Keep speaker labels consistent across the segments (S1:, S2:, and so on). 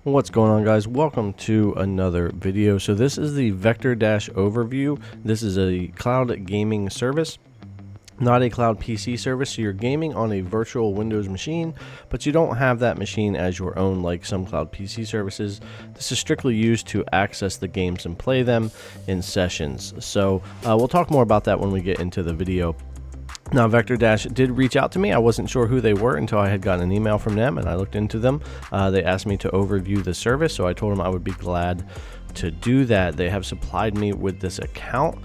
S1: What's going on, guys? Welcome to another video. So this is the Vectordash overview. This is a cloud gaming service, not a cloud PC service. So you're gaming on a virtual Windows machine, but you don't have that machine as your own like some cloud PC services. This is strictly used to access the games and play them in sessions. So we'll talk more about that when we get into the video. Now, Vectordash did reach out to me. I wasn't sure who they were until I had gotten an email from them and I looked into them. They asked me to overview the service, so I told them I would be glad to do that. They have supplied me with this account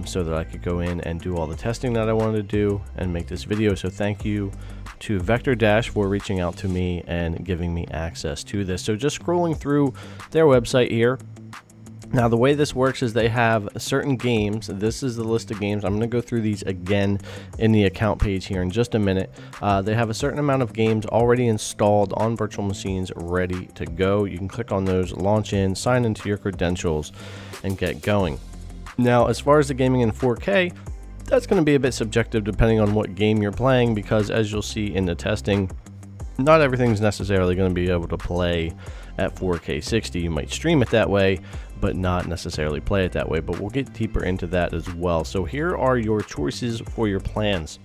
S1: so that I could go in and do all the testing that I wanted to do and make this video. So thank you to Vectordash for reaching out to me and giving me access to this. So just scrolling through their website here. Now, the way this works is they have certain games. This is the list of games. I'm going to go through these again in the account page here in just a minute. They have a certain amount of games already installed on virtual machines ready to go. You can click on those, launch in, sign into your credentials, and get going. Now, as far as the gaming in 4K, that's going to be a bit subjective depending on what game you're playing, because as you'll see in the testing, not everything's necessarily going to be able to play at 4K 60. You might stream it that way, but not necessarily play it that way. But we'll get deeper into that as well. So here are your choices for your plans.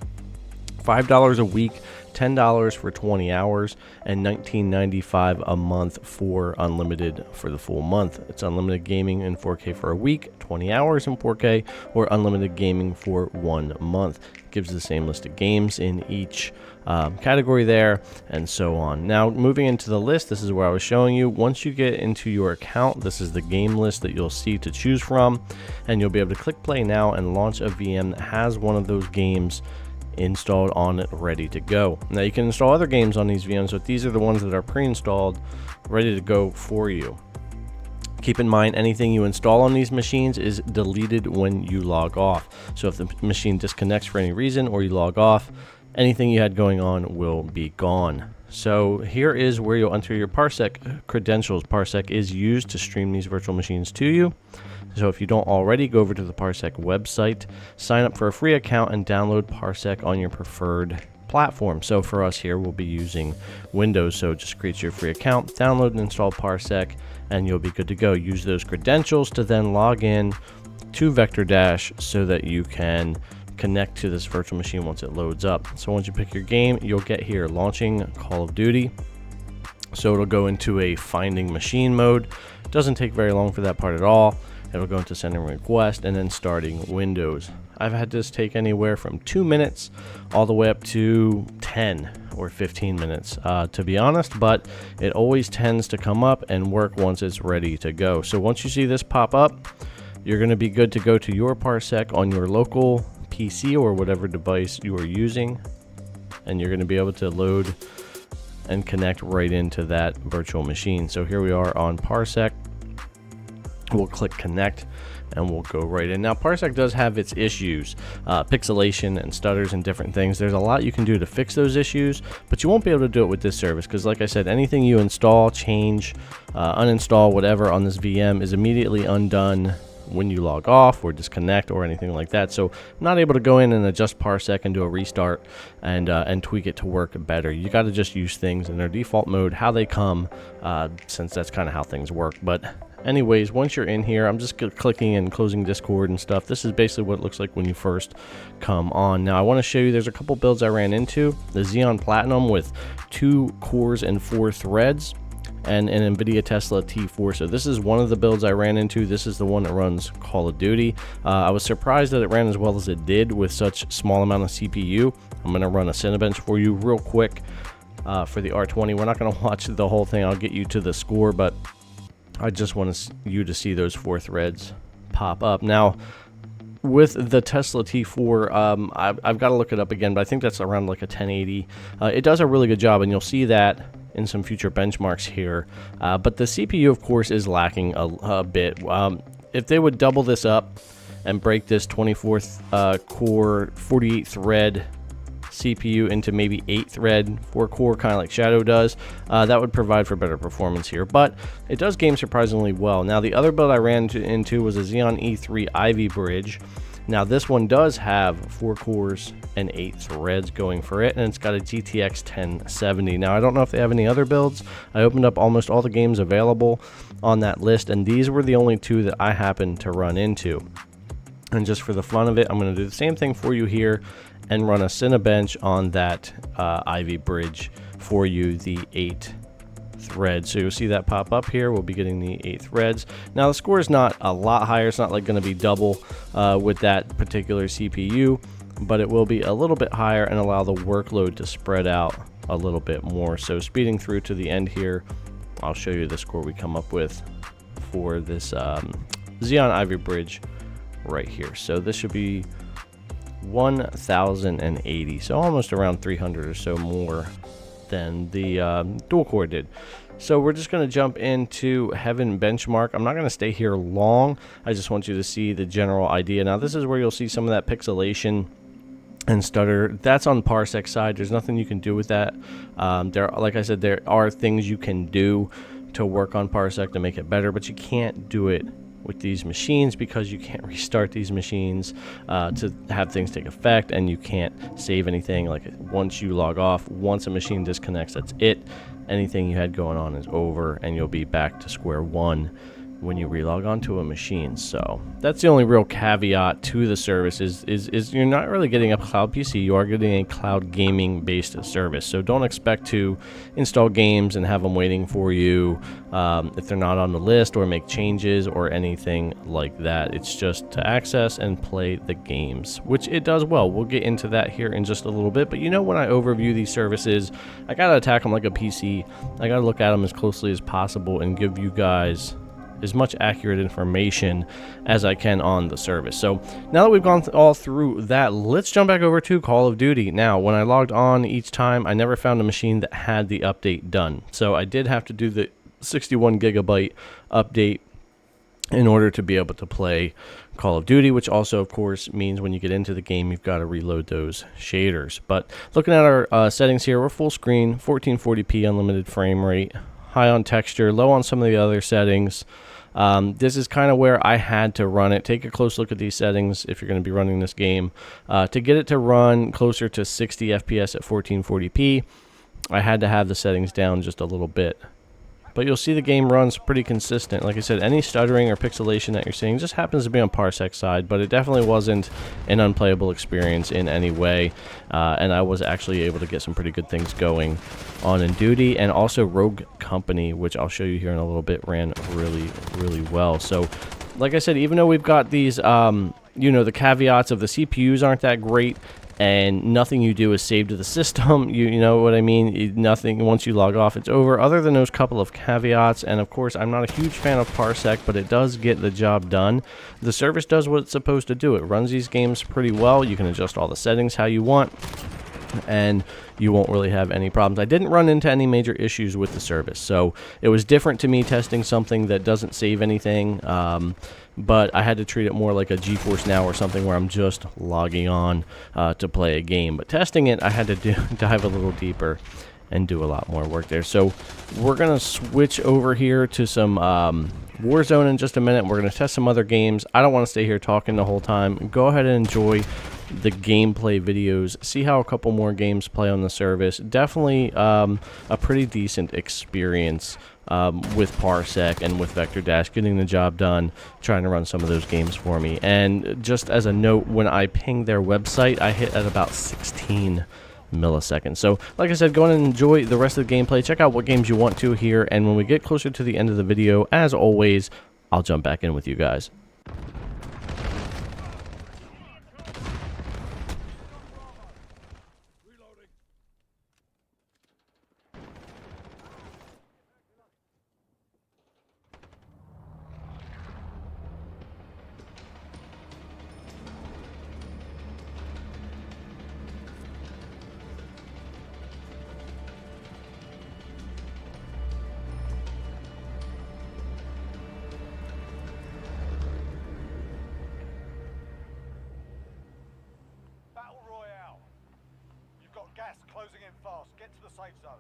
S1: $5 a week, $10 for 20 hours, and $19.95 a month for unlimited for the full month. It's unlimited gaming in 4K for a week, 20 hours in 4K, or unlimited gaming for 1 month. It gives the same list of games in each category there, and so on. Now, moving into the list, this is where I was showing you. Once you get into your account, this is the game list that you'll see to choose from, and you'll be able to click play now and launch a VM that has one of those games installed on it, ready to go. Now, you can install other games on these VMs, but these are the ones that are pre-installed, ready to go for you. Keep in mind, anything you install on these machines is deleted when you log off. So if the machine disconnects for any reason or you log off, anything you had going on will be gone. So here is where you'll enter your Parsec credentials. Parsec is used to stream these virtual machines to you. So if you don't already, go over to the Parsec website, sign up for a free account, and download Parsec on your preferred platform. So for us here, we'll be using Windows. So just create your free account, download and install Parsec, and you'll be good to go. Use those credentials to then log in to Vectordash so that you can connect to this virtual machine once it loads up. So once you pick your game, you'll get here launching Call of Duty. So it'll go into a finding machine mode. It doesn't take very long for that part at all. It'll go into sending request and then starting Windows. I've had this take anywhere from 2 minutes all the way up to 10 or 15 minutes, to be honest, but it always tends to come up and work once it's ready to go. So once you see this pop up, you're going to be good to go to your Parsec on your local PC or whatever device you are using, and you're going to be able to load and connect right into that virtual machine. So here we are on Parsec. We'll click connect and we'll go right in. Now, Parsec does have its issues, pixelation and stutters and different things. There's a lot you can do to fix those issues, but you won't be able to do it with this service because, like I said, anything you install, change, uninstall, whatever on this VM is immediately undone when you log off or disconnect or anything like that. So I'm not able to go in and adjust Parsec and do a restart and tweak it to work better. You got to just use things in their default mode, how they come, since that's kind of how things work. But anyways, once you're in here, I'm just clicking and closing Discord and stuff. This is basically what it looks like when you first come on. Now, I want to show you, there's a couple builds I ran into. The Xeon Platinum with 2 cores and 4 threads, and an NVIDIA Tesla T4. So this is one of the builds I ran into. This is the one that runs Call of Duty. I was surprised that it ran as well as it did with such small amount of CPU. I'm going to run a Cinebench for you real quick for the R20. We're not going to watch the whole thing. I'll get you to the score, but I just want you to see those 4 threads pop up. Now, with the Tesla T4, I've got to look it up again, but I think that's around like a 1080. It does a really good job, and you'll see that in some future benchmarks here. But the CPU, of course, is lacking a bit. If they would double this up and break this 24 core, 48 thread CPU into maybe 8 thread, 4 core, kind of like Shadow does, that would provide for better performance here. But it does game surprisingly well. Now, the other build I ran into was a Xeon E3 Ivy Bridge. Now this one does have 4 cores and 8 threads going for it, and it's got a GTX 1070. Now I don't know if they have any other builds. I opened up almost all the games available on that list, and these were the only 2 that I happened to run into. And just for the fun of it, I'm going to do the same thing for you here and run a Cinebench on that Ivy Bridge for you, the 8 threads. So you'll see that pop up here. We'll be getting the 8 threads. Now the score is not a lot higher. It's not like going to be double with that particular CPU, but it will be a little bit higher and allow the workload to spread out a little bit more. So speeding through to the end here, I'll show you the score we come up with for this Xeon Ivy Bridge right here. So this should be 1080, so almost around 300 or so more than the dual core did. So we're just going to jump into Heaven Benchmark. I'm not going to stay here long. I just want you to see the general idea. Now this is where you'll see some of that pixelation and stutter. That's on Parsec side. There's nothing you can do with that. Like I said, there are things you can do to work on Parsec to make it better, but you can't do it with these machines because you can't restart these machines to have things take effect, and you can't save anything. Like once you log off, once a machine disconnects, that's it. Anything you had going on is over, and you'll be back to square one when you relog onto a machine. So that's the only real caveat to the service is you're not really getting a cloud PC, you are getting a cloud gaming based service. So don't expect to install games and have them waiting for you if they're not on the list, or make changes or anything like that. It's just to access and play the games, which it does well. We'll get into that here in just a little bit, but you know, when I overview these services, I gotta attack them like a PC. I gotta look at them as closely as possible and give you guys as much accurate information as I can on the service. So now that we've gone all through that, let's jump back over to Call of Duty. Now, when I logged on each time, I never found a machine that had the update done. So I did have to do the 61 gigabyte update in order to be able to play Call of Duty, which also, of course, means when you get into the game, you've got to reload those shaders. But looking at our settings here, we're full screen, 1440p unlimited frame rate, high on texture, low on some of the other settings. This is kind of where I had to run it. Take a close look at these settings if you're going to be running this game. To get it to run closer to 60 FPS at 1440p, I had to have the settings down just a little bit. But you'll see the game runs pretty consistent. Like I said, any stuttering or pixelation that you're seeing just happens to be on Parsec side, but it definitely wasn't an unplayable experience in any way. And I was actually able to get some pretty good things going on in Duty, and also Rogue Company, which I'll show you here in a little bit, ran really, really well. So, like I said, even though we've got these, you know, the caveats of the CPUs aren't that great, and nothing you do is saved to the system, you know what I mean? Nothing, once you log off, it's over, other than those couple of caveats. And of course, I'm not a huge fan of Parsec, but it does get the job done. The service does what it's supposed to do. It runs these games pretty well. You can adjust all the settings how you want, and you won't really have any problems. I didn't run into any major issues with the service, so it was different to me testing something that doesn't save anything, but I had to treat it more like a GeForce Now or something where I'm just logging on to play a game. But testing it, I had to dive a little deeper and do a lot more work there. So we're going to switch over here to some Warzone in just a minute. We're going to test some other games. I don't want to stay here talking the whole time. Go ahead and enjoy the gameplay videos, see how a couple more games play on the service. Definitely a pretty decent experience with Parsec and with Vectordash, getting the job done, trying to run some of those games for me. And just as a note, when I pinged their website, I hit at about 16 milliseconds. So like I said, go on and enjoy the rest of the gameplay. Check out what games you want to here, and when we get closer to the end of the video, as always, I'll jump back in with you guys.
S2: Gas closing in fast. Get to the safe zone.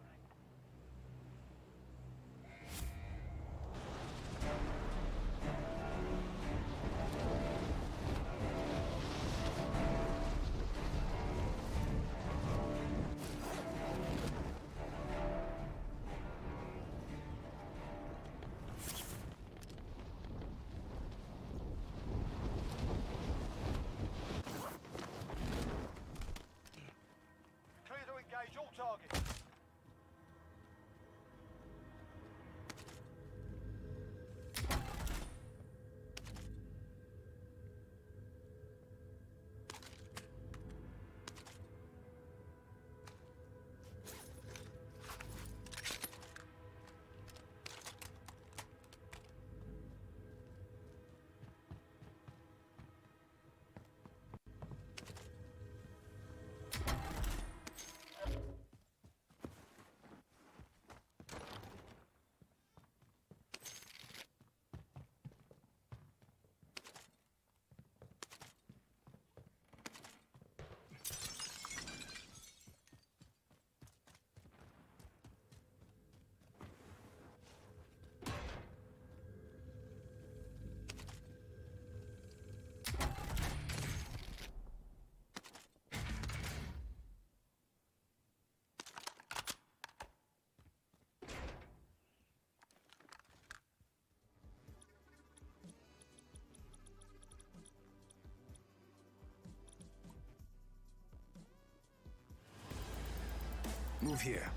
S3: Move here.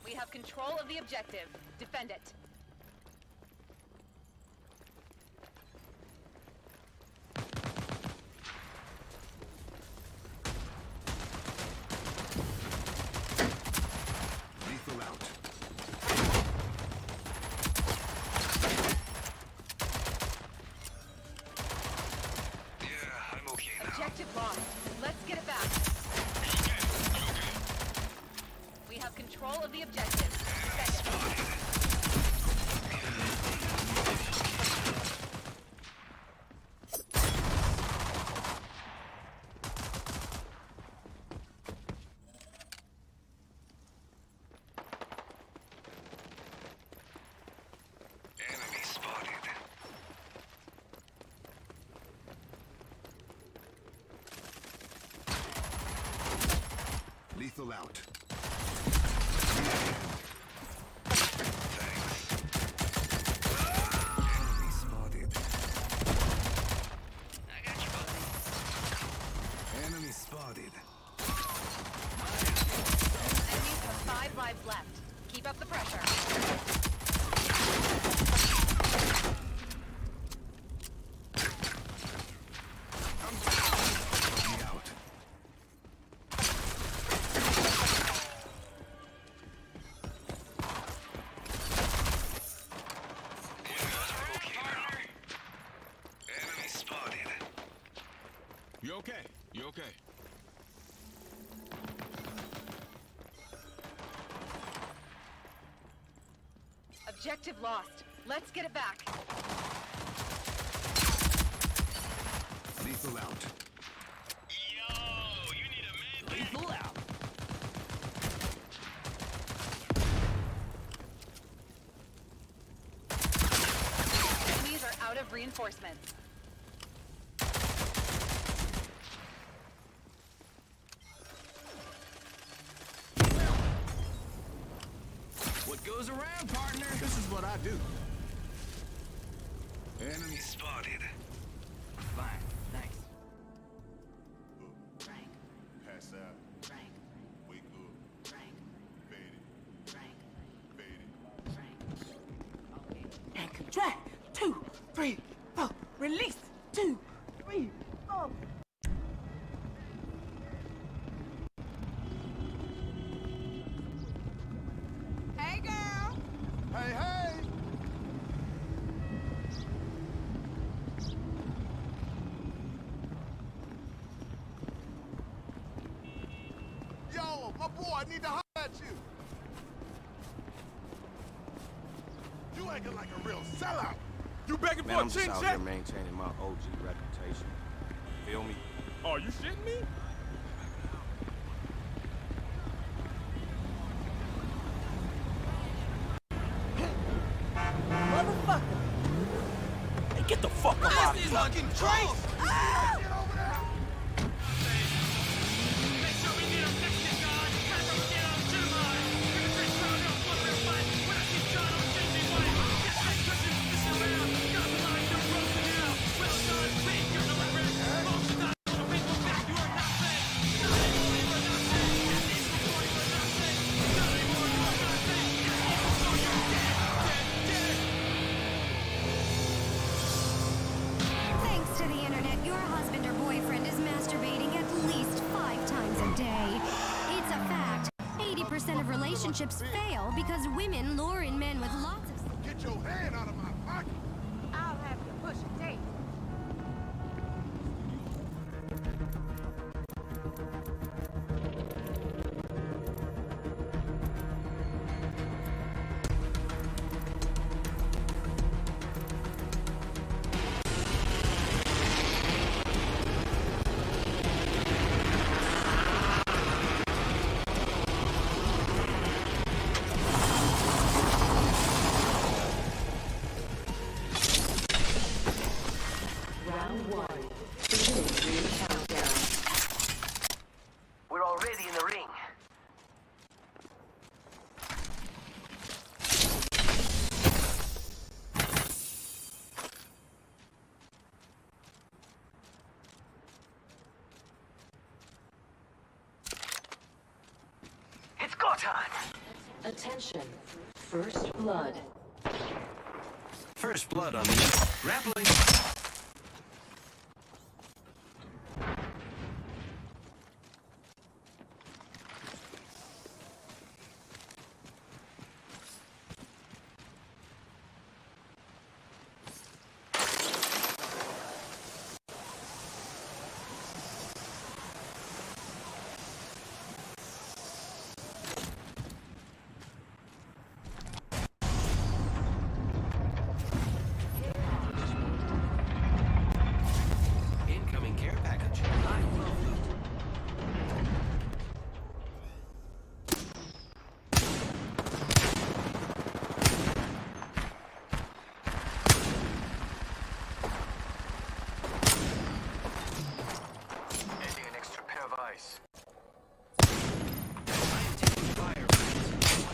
S4: We have control of the objective. Defend it.
S3: Lethal out. Yeah, I'm okay now.
S4: Objective lost. Let's get it back. We have control of the objective. Defend it.
S3: Enemy spotted. Lethal out. Thanks. Enemy spotted.
S5: I got you, buddy.
S3: Enemy spotted.
S4: Enemies have 5 lives left. Keep up the pressure.
S3: Be out. Enemy spotted.
S6: You okay? You okay?
S4: Objective lost. Let's get it back.
S3: Lethal out.
S5: Yo, you need a man.
S6: Lethal out.
S4: Enemies are out of reinforcements.
S6: What goes around, partner? This is what I do.
S3: Enemy spotted.
S6: Fine, thanks.
S7: Frank,
S2: Pass out.
S7: Frank,
S2: Wake up.
S7: Frank,
S2: Fade it.
S7: Frank,
S2: Fade it.
S7: Frank. Okay.
S8: And contract. 2, 3, 4. Release. 2, 3, 4. Hey, girl.
S2: Hey, hey! Yo, my boy, I need to holler at you. You acting like a real sellout. You begging
S9: Man,
S2: for
S9: I'm
S2: a
S9: just
S2: chin
S9: out
S2: check?
S9: here maintaining my OG reputation. Feel me?
S2: Oh, you shitting me?
S8: Motherfucker.
S6: Hey, get the fuck up out of here.
S8: Fucking Trace.
S2: Get over there!
S5: Make sure we need a Mexican guard. Have them get on to mine. We're gonna take crowd up one real fight. When I see John on Disney White. Yes, I cushion this around. Got the line, no roasting now. Well done, please, you're the reverend. Most of that little people back, you are not safe. Not anymore, you are not safe. Yes, even before you are not safe. Not anymore, you are not safe. Yes, even before you're dead. Dead, dead.
S10: Thanks to the internet, your husband or boyfriend is masturbating at least 5 times a day. It's a fact. 80% of relationships fail because women lure in men with lots of...
S2: Get your hand out of my pocket!
S8: I'll have you push a tape.
S11: Round 1. Beginning ring countdown.
S6: time.
S11: Attention. First blood.
S3: First blood on the grappling. Incoming care package.
S6: Adding an extra pair of eyes.
S3: I am taking fire.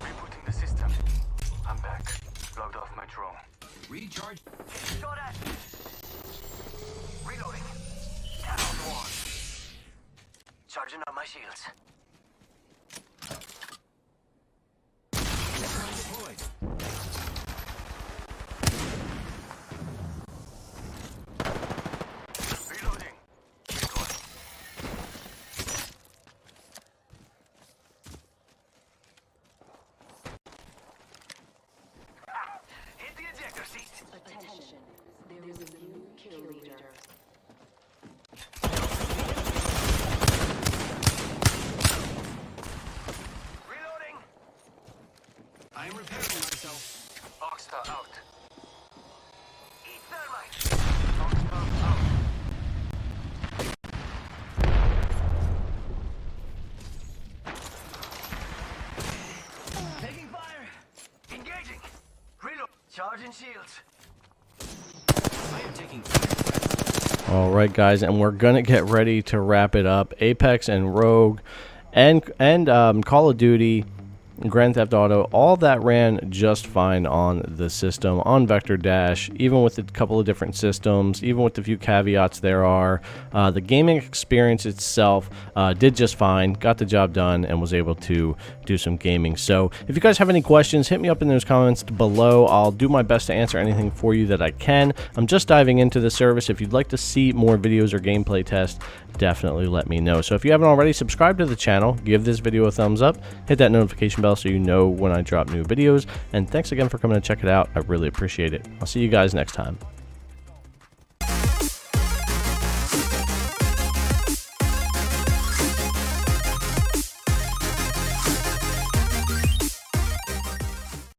S6: Rebooting the system. I'm back. Logged off my drone.
S3: Recharge.
S6: Saw that! Reloading. Down one. Charging up my shields.
S3: Deployed.
S6: Reloading. Keep going. Hit the ejector seat.
S11: Attention. There is a new kill leader.
S6: Reloading.
S3: I am repairing myself.
S6: Oxstar out. Eat thermite. Oxstar out. Taking fire. Engaging. Reload. Charging shields.
S3: I am taking fire.
S1: All right, guys, and we're gonna get ready to wrap it up. Apex and Rogue, and Call of Duty, Grand Theft Auto, all that ran just fine on the system, on Vectordash, even with a couple of different systems, even with the few caveats there are. The gaming experience itself did just fine, got the job done, and was able to do some gaming. So if you guys have any questions, hit me up in those comments below. I'll do my best to answer anything for you that I can. I'm just diving into the service. If you'd like to see more videos or gameplay tests, definitely let me know. So if you haven't already, subscribe to the channel, give this video a thumbs up, hit that notification bell so you know when I drop new videos, and thanks again for coming to check it out. I really appreciate it. I'll see you guys next time.